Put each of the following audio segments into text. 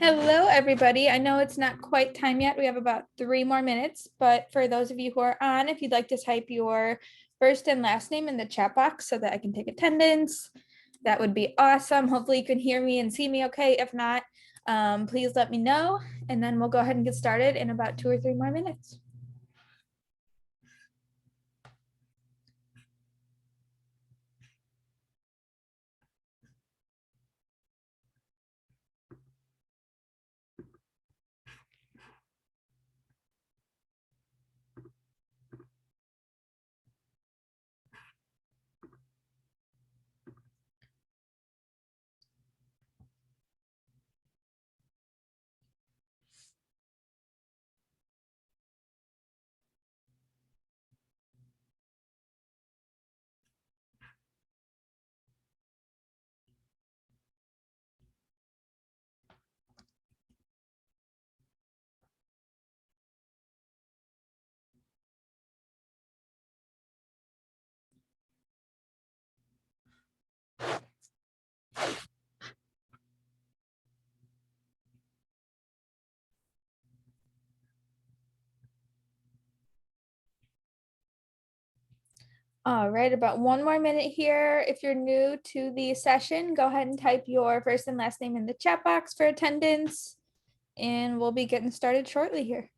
Hello, everybody. I know it's not quite time yet. We have about 3 more minutes, but for those of you who are on, if you'd like to type your first and last name in the chat box so that I can take attendance, that would be awesome. Hopefully you can hear me and see me okay. If not, please let me know, and then we'll go ahead and get started in about 2 or 3 more minutes. All right, about 1 more minute here. If you're new to the session, go ahead and type your first and last name in the chat box for attendance, and we'll be getting started shortly here.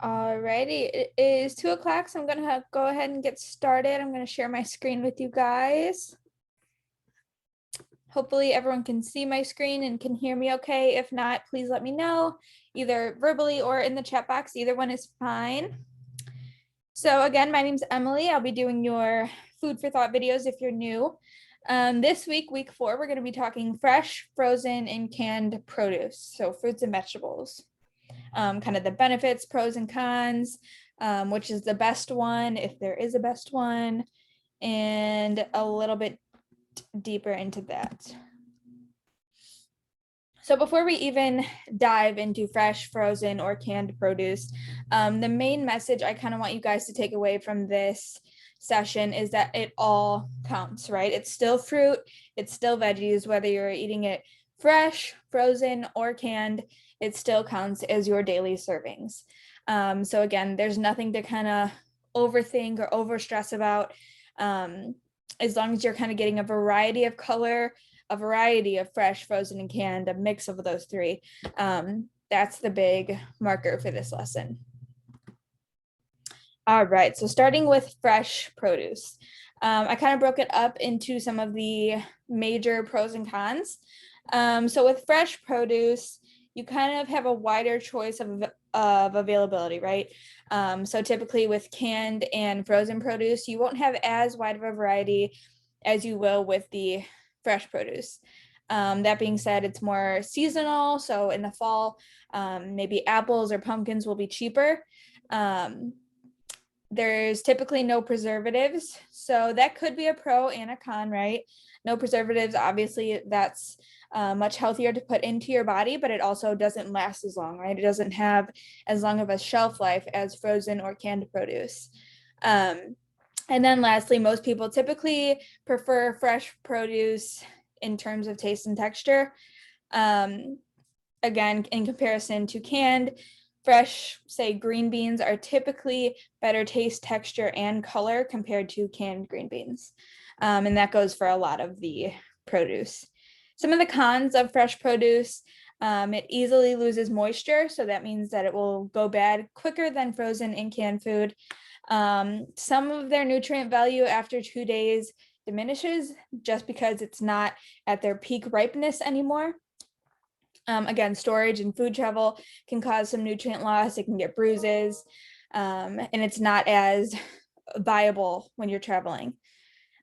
Alrighty, it is 2 o'clock, so I'm gonna go ahead and get started. I'm gonna share my screen with you guys. Hopefully everyone can see my screen and can hear me okay. If not, please let me know, either verbally or in the chat box. Either one is fine. So again, my name's Emily. I'll be doing your food for thought videos if you're new. This week, week 4, we're gonna be talking fresh, frozen, and canned produce. So fruits and vegetables. Kind of the benefits, pros and cons, which is the best one, if there is a best one, and a little bit deeper into that. So before we even dive into fresh, frozen, or canned produce, the main message I kind of want you guys to take away from this session is that it all counts, right? It's still fruit, it's still veggies, whether you're eating it fresh, frozen, or canned, it still counts as your daily servings. So again, there's nothing to kind of overthink or overstress about. As long as you're kind of getting a variety of color, a variety of fresh, frozen, and canned, a mix of those three. That's the big marker for this lesson. All right, so starting with fresh produce. I kind of broke it up into some of the major pros and cons. So with fresh produce, you kind of have a wider choice of availability, right? So typically with canned and frozen produce, you won't have as wide of a variety as you will with the fresh produce. That being said, it's more seasonal. So in the fall, maybe apples or pumpkins will be cheaper. There's typically no preservatives. So that could be a pro and a con, right? No preservatives, obviously that's much healthier to put into your body, but it also doesn't last as long, right? It doesn't have as long of a shelf life as frozen or canned produce. And then lastly, most people typically prefer fresh produce in terms of taste and texture. Again, in comparison to canned, fresh, say, green beans are typically better taste, texture, and color compared to canned green beans. And that goes for a lot of the produce. Some of the cons of fresh produce, it easily loses moisture. So that means that it will go bad quicker than frozen and canned food. Some of their nutrient value after 2 days diminishes just because it's not at their peak ripeness anymore. Again, storage and food travel can cause some nutrient loss. It can get bruises, and it's not as viable when you're traveling.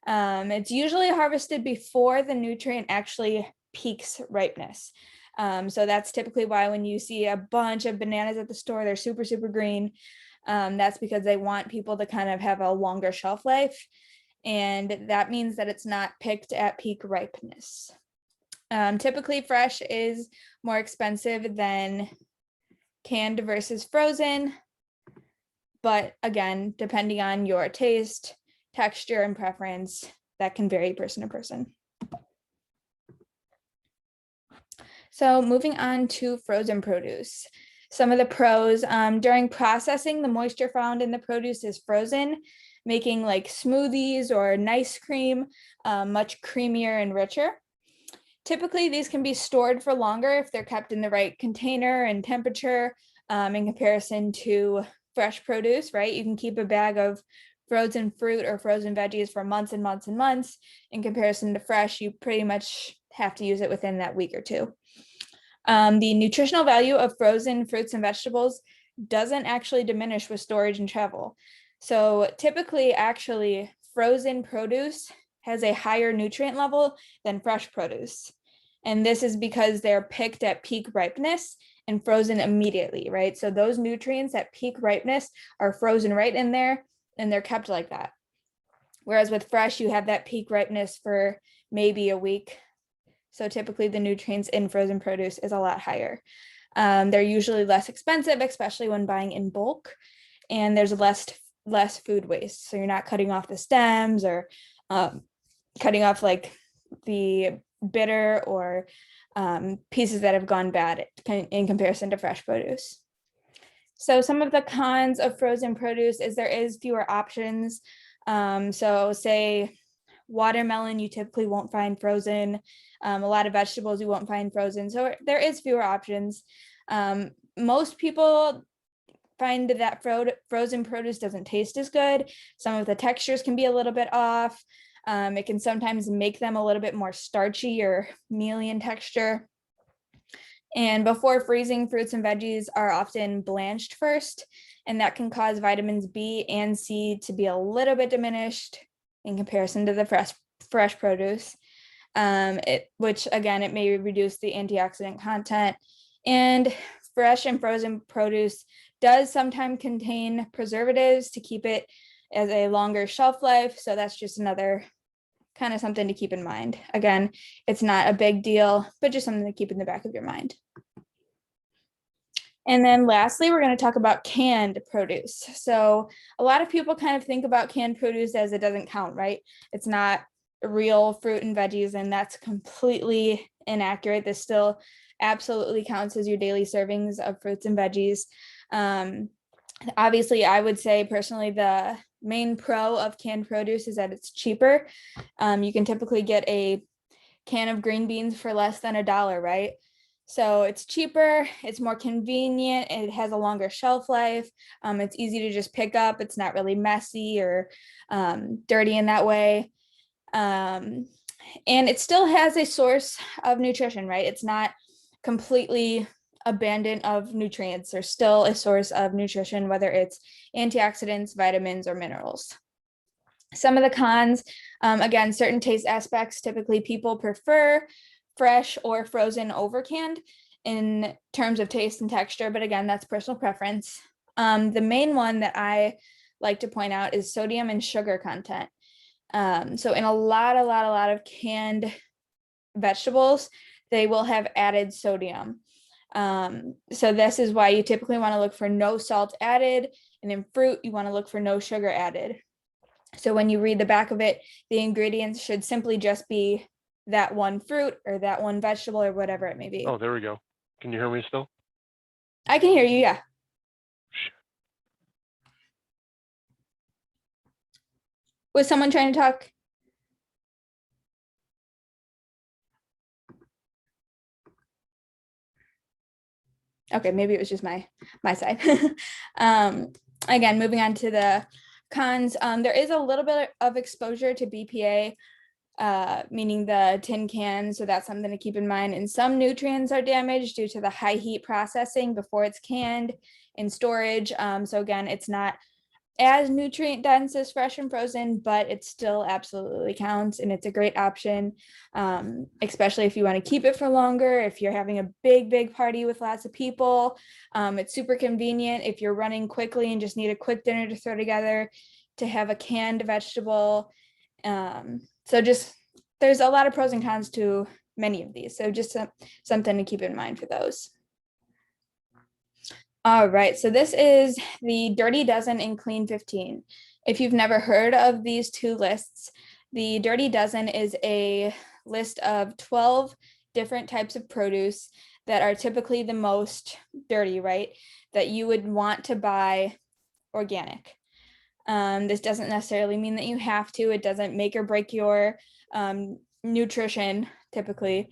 It's usually harvested before the nutrient actually peaks ripeness. So that's typically why when you see a bunch of bananas at the store, they're super, super green. That's because they want people to kind of have a longer shelf life. And that means that it's not picked at peak ripeness. Typically fresh is more expensive than canned versus frozen. But again, depending on your taste, texture, and preference, that can vary person to person. So moving on to frozen produce. Some of the pros, during processing, the moisture found in the produce is frozen, making like smoothies or nice cream much creamier and richer. Typically, these can be stored for longer if they're kept in the right container and temperature in comparison to fresh produce, right? You can keep a bag of frozen fruit or frozen veggies for months and months and months. In comparison to fresh, you pretty much have to use it within that week or two. The nutritional value of frozen fruits and vegetables doesn't actually diminish with storage and travel. So typically, actually, frozen produce has a higher nutrient level than fresh produce. And this is because they're picked at peak ripeness and frozen immediately, right? So those nutrients at peak ripeness are frozen right in there and they're kept like that. Whereas with fresh, you have that peak ripeness for maybe a week. So typically the nutrients in frozen produce is a lot higher. They're usually less expensive, especially when buying in bulk, and there's less food waste. So you're not cutting off the stems or cutting off like the bitter or pieces that have gone bad in comparison to fresh produce. So some of the cons of frozen produce is there is fewer options. So say watermelon, you typically won't find frozen. A lot of vegetables you won't find frozen. So there is fewer options. Most people find that frozen produce doesn't taste as good. Some of the textures can be a little bit off. It can sometimes make them a little bit more starchy or mealy in texture. And before freezing, fruits and veggies are often blanched first, and that can cause vitamins B and C to be a little bit diminished in comparison to the fresh produce, which again, it may reduce the antioxidant content. And fresh and frozen produce does sometimes contain preservatives to keep it as a longer shelf life. So that's just another kind of something to keep in mind. Again, it's not a big deal, but just something to keep in the back of your mind. And then lastly, we're going to talk about canned produce. So a lot of people kind of think about canned produce as it doesn't count, right? It's not real fruit and veggies, and that's completely inaccurate. This still absolutely counts as your daily servings of fruits and veggies. Obviously, I would say personally, the main pro of canned produce is that it's cheaper. You can typically get a can of green beans for less than $1, right? So it's cheaper, it's more convenient, it has a longer shelf life, it's easy to just pick up, it's not really messy or dirty in that way. And it still has a source of nutrition, right? It's not completely abandoned of nutrients. There's still a source of nutrition, whether it's antioxidants, vitamins, or minerals. Some of the cons, again, certain taste aspects, typically people prefer fresh or frozen over canned in terms of taste and texture, but again, that's personal preference. The main one that I like to point out is sodium and sugar content. So in a lot of canned vegetables, they will have added sodium. So this is why you typically want to look for no salt added, and in fruit, you want to look for no sugar added. So when you read the back of it, the ingredients should simply just be that one fruit or that one vegetable or whatever it may be. Oh, there we go. Can you hear me still? I can hear you, yeah. Was someone trying to talk? Okay, maybe it was just my side. Again, moving on to the cons, there is a little bit of exposure to BPA, meaning the tin can, so that's something to keep in mind. And some nutrients are damaged due to the high heat processing before it's canned in storage. So again, it's not as nutrient dense as fresh and frozen, but it still absolutely counts, and it's a great option, especially if you want to keep it for longer. If you're having a big party with lots of people, it's super convenient if you're running quickly and just need a quick dinner to throw together, to have a canned vegetable. So just there's a lot of pros and cons to many of these, so just something to keep in mind for those. All right, so this is the Dirty Dozen and Clean 15. If you've never heard of these two lists, the Dirty Dozen is a list of 12 different types of produce that are typically the most dirty, right? That you would want to buy organic. This doesn't necessarily mean that you have to. It doesn't make or break your nutrition typically.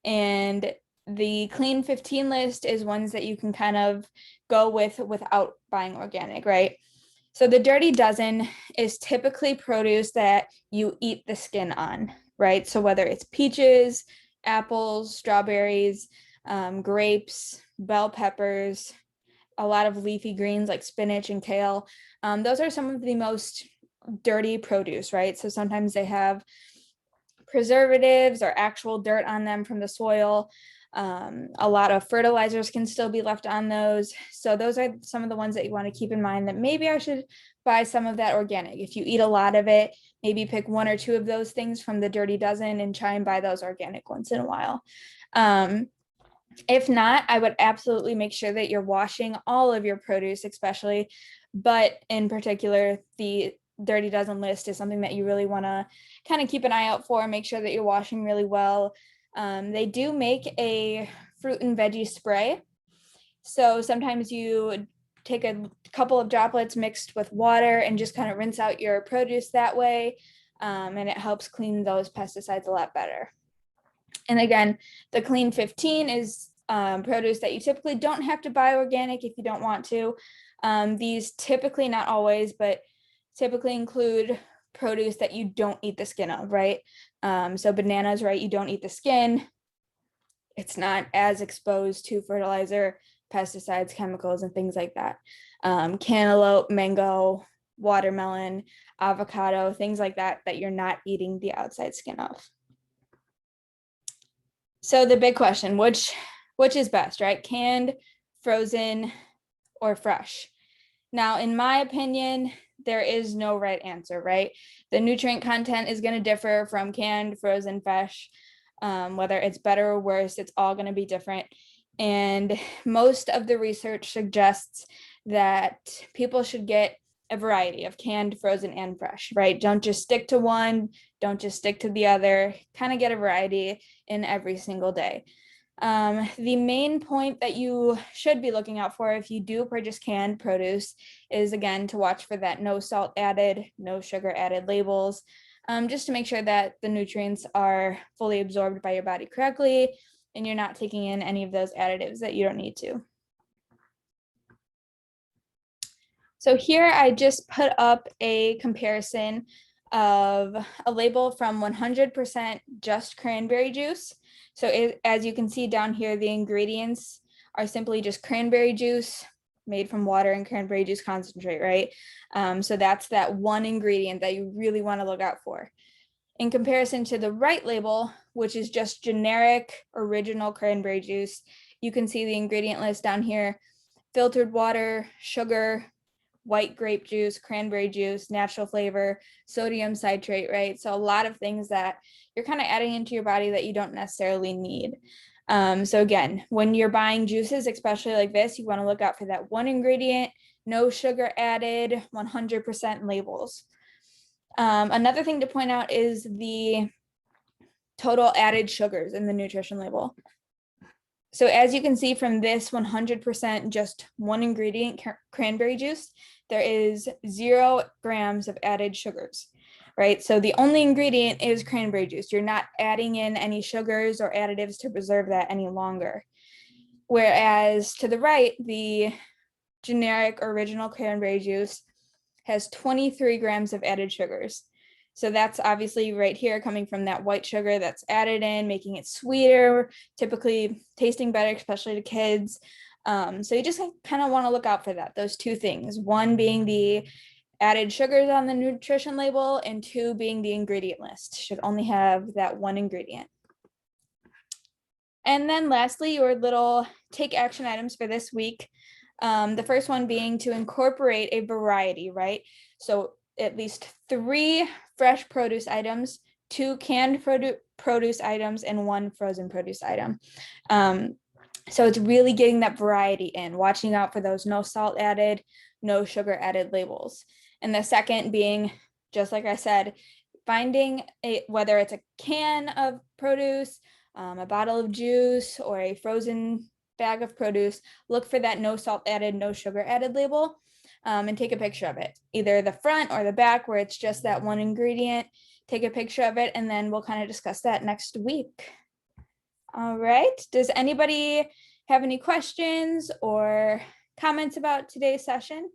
And the Clean 15 list is ones that you can kind of go with without buying organic, right? So the Dirty Dozen is typically produce that you eat the skin on, right? So whether it's peaches, apples, strawberries, grapes, bell peppers, a lot of leafy greens like spinach and kale. Those are some of the most dirty produce, right? So sometimes they have preservatives or actual dirt on them from the soil. A lot of fertilizers can still be left on those. So those are some of the ones that you want to keep in mind, that maybe I should buy some of that organic. If you eat a lot of it, maybe pick one or two of those things from the Dirty Dozen and try and buy those organic once in a while. If not, I would absolutely make sure that you're washing all of your produce, especially, but in particular, the Dirty Dozen list is something that you really want to kind of keep an eye out for, make sure that you're washing really well. They do make a fruit and veggie spray. So sometimes you take a couple of droplets mixed with water and just kind of rinse out your produce that way. And it helps clean those pesticides a lot better. And again, the Clean 15 is produce that you typically don't have to buy organic if you don't want to. These typically, not always, but typically include produce that you don't eat the skin of, right? So bananas, right? You don't eat the skin. It's not as exposed to fertilizer, pesticides, chemicals, and things like that. Cantaloupe, mango, watermelon, avocado, things like that, that you're not eating the outside skin of. So the big question, which is best, right? Canned, frozen, or fresh? Now, in my opinion, there is no right answer, right? The nutrient content is going to differ from canned, frozen, fresh. Whether it's better or worse, it's all going to be different. And most of the research suggests that people should get a variety of canned, frozen, and fresh, right? Don't just stick to one, don't just stick to the other, kind of get a variety in every single day. The main point that you should be looking out for if you do purchase canned produce is, again, to watch for that no salt added, no sugar added labels, just to make sure that the nutrients are fully absorbed by your body correctly and you're not taking in any of those additives that you don't need to. So here I just put up a comparison of a label from 100% just cranberry juice. So as you can see down here, the ingredients are simply just cranberry juice made from water and cranberry juice concentrate, right? So that's that one ingredient that you really want to look out for. In comparison to the right label, which is just generic original cranberry juice, you can see the ingredient list down here: filtered water, sugar, white grape juice, cranberry juice, natural flavor, sodium citrate, right? So a lot of things that you're kind of adding into your body that you don't necessarily need. So again, when you're buying juices, especially like this, you want to look out for that one ingredient, no sugar added, 100% labels. Another thing to point out is the total added sugars in the nutrition label. So as you can see from this 100% just one ingredient cranberry juice, there is 0 grams of added sugars, right? So the only ingredient is cranberry juice. You're not adding in any sugars or additives to preserve that any longer. Whereas to the right, the generic original cranberry juice has 23 grams of added sugars. So that's obviously right here coming from that white sugar that's added in, making it sweeter, typically tasting better, especially to kids. So you just kind of want to look out for that, those two things. One being the added sugars on the nutrition label, and 2 being the ingredient list. Should only have that 1 ingredient. And then lastly, your little take action items for this week. The first one being to incorporate a variety, right? So at least 3 fresh produce items, 2 canned produce items, and 1 frozen produce item. So it's really getting that variety in, watching out for those no salt added, no sugar added labels. And the second being, just like I said, finding whether it's a can of produce, a bottle of juice, or a frozen bag of produce, look for that no salt added, no sugar added label, and take a picture of it, either the front or the back where it's just that 1 ingredient. Take a picture of it, and then we'll kind of discuss that next week. All right. Does anybody have any questions or comments about today's session?